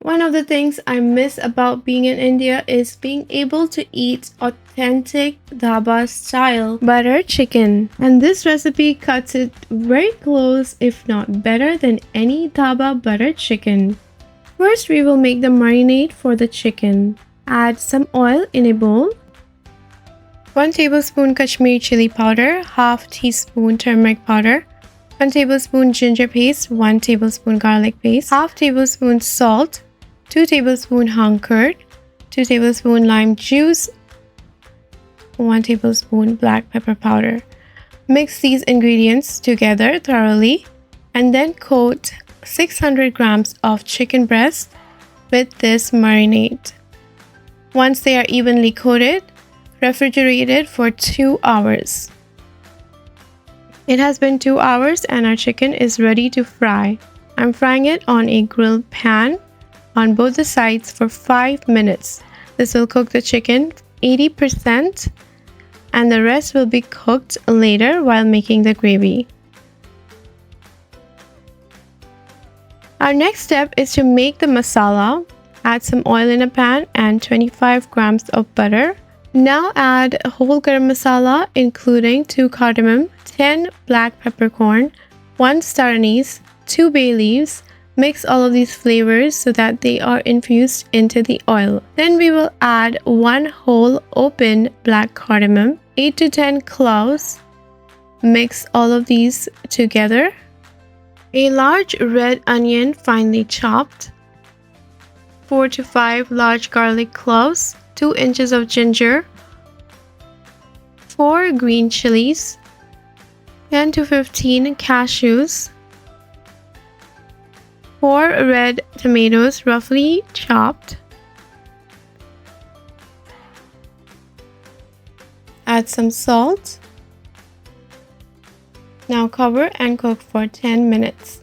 One of the things I miss about being in India is being able to eat authentic dhaba style butter chicken. And this recipe cuts it very close, if not better than any dhaba butter chicken. First, we will make the marinade for the chicken. Add some oil in a bowl. 1 tablespoon Kashmiri chili powder, half teaspoon turmeric powder, 1 tablespoon ginger paste, 1 tablespoon garlic paste, half tablespoon salt, 2 tablespoon hung curd, 2 tablespoon lime juice, 1 tablespoon black pepper powder. Mix these ingredients together thoroughly and then coat 600 grams of chicken breast with this marinade. Once they are evenly coated, refrigerate it for 2 hours. It has been 2 hours and our chicken is ready to fry. I'm frying it on a grilled pan on both the sides for 5 minutes. This will cook the chicken 80% and the rest will be cooked later while making the gravy. Our next step is to make the masala. Add some oil in a pan and 25 grams of butter. Now add whole garam masala including 2 cardamom, 10 black peppercorn, 1 star anise, 2 bay leaves. Mix all of these flavors so that they are infused into the oil. Then we will add 1 whole open black cardamom, 8 to 10 cloves. Mix all of these together. A large red onion finely chopped, 4 to 5 large garlic cloves, 2 inches of ginger, 4 green chilies, 10 to 15 cashews, 4 red tomatoes roughly chopped. Add some salt. Now cover and cook for 10 minutes.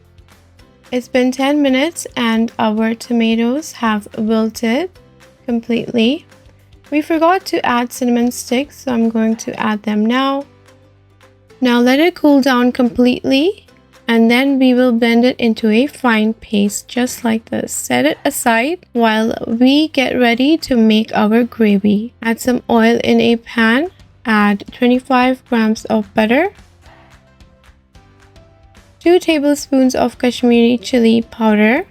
It's been 10 minutes and our tomatoes have wilted completely. We forgot to add cinnamon sticks, so I'm going to add them now. Now let it cool down completely and then we will blend it into a fine paste just like this. Set it aside while we get ready to make our gravy. Add some oil in a pan. Add 25 grams of butter, 2 tablespoons of Kashmiri chili powder,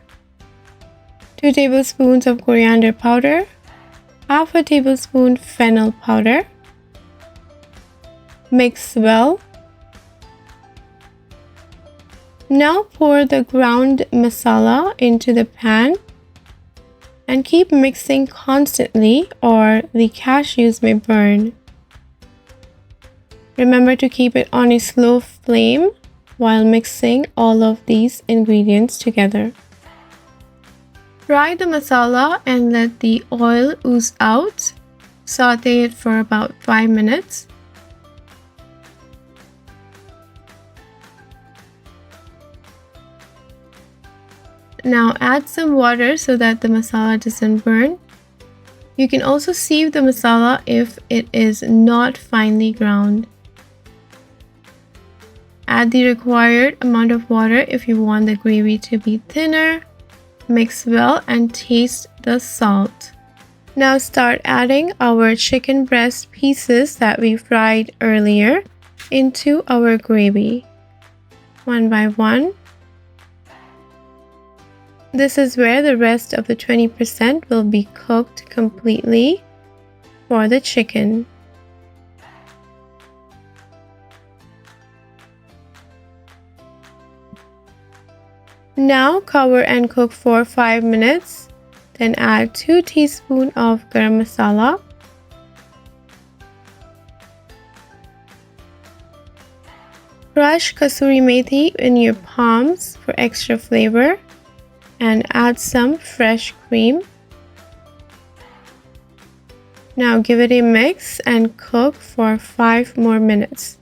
2 tablespoons of coriander powder, half a tablespoon fennel powder. Mix well. Now pour the ground masala into the pan and keep mixing constantly or the cashews may burn. Remember to keep it on a slow flame while mixing all of these ingredients together. Fry the masala and let the oil ooze out. Saute it for about 5 minutes. Now add some water so that the masala doesn't burn. You can also sieve the masala if it is not finely ground. Add the required amount of water if you want the gravy to be thinner. Mix well and taste the salt. Now start adding our chicken breast pieces that we fried earlier into our gravy, one by one. This is where the rest of the 20% will be cooked completely for the chicken. Now cover and cook for 5 minutes. Then add 2 teaspoons of garam masala, crush kasuri methi in your palms for extra flavor, and add some fresh cream. Now give it a mix and cook for 5 more minutes.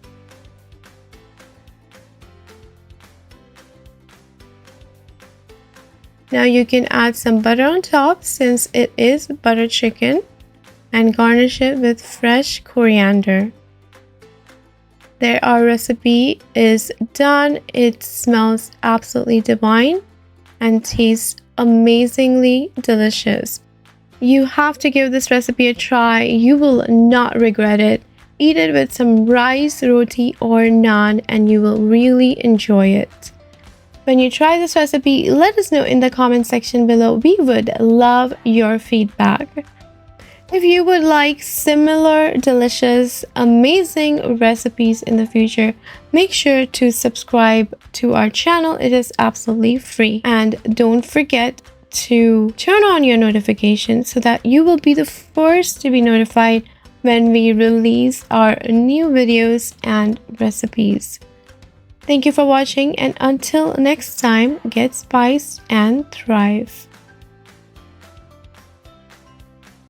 Now you can add some butter on top since it is butter chicken and garnish it with fresh coriander. There, our recipe is done. It smells absolutely divine and tastes amazingly delicious. You have to give this recipe a try. You will not regret it. Eat it with some rice, roti, or naan, and you will really enjoy it. When you try this recipe, let us know in the comment section below. We would love your feedback. If you would like similar delicious, amazing recipes in the future, make sure to subscribe to our channel. It is absolutely free. And don't forget to turn on your notifications so that you will be the first to be notified when we release our new videos and recipes. Thank you for watching, and until next time, get spiced and thrive.